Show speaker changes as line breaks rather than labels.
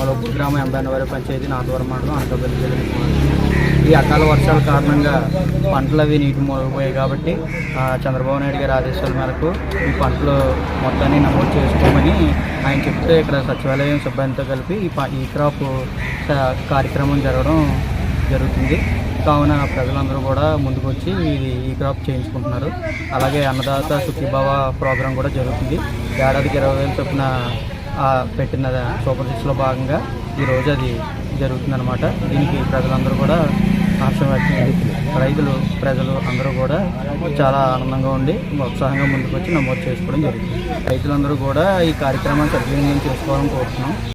లోపు గ్రామం ఎంబైనవారి పంచాయతీ నాతవరం మండలం అనకాపల్లి జిల్లా. ఈ అకాల వర్షాల కారణంగా పంటలు అవి నీటి మూలకపోయాయి కాబట్టి చంద్రబాబు నాయుడు గారి ఆదేశాల మేరకు ఈ పంటలు మొత్తాన్ని నమోదు చేసుకోమని ఆయన చెప్తే ఇక్కడ సచివాలయం సిబ్బందితో కలిపి ఈ క్రాప్ కార్యక్రమం జరుగుతుంది. కావున ప్రజలందరూ కూడా ముందుకు వచ్చి ఈ క్రాప్ చేయించుకుంటున్నారు. అలాగే అన్నదాత సుఖీభావ ప్రోగ్రాం కూడా జరుగుతుంది. ఏడాదికి 20,000 చొప్పున పెట్టిన సూపర్ సిక్స్లో భాగంగా ఈరోజు అది జరుగుతుందన్నమాట. దీనికి ప్రజలందరూ కూడా హర్షం వ్యక్తం చేస్తున్నారు. రైతులు ప్రజలు అందరూ కూడా చాలా ఆనందంగా ఉండి ఉత్సాహంగా ముందుకు వచ్చి నమోదు చేసుకోవడం జరుగుతుంది. రైతులందరూ కూడా ఈ కార్యక్రమాన్ని సద్వినియోగం చేసుకోవాలని కోరుతున్నాం.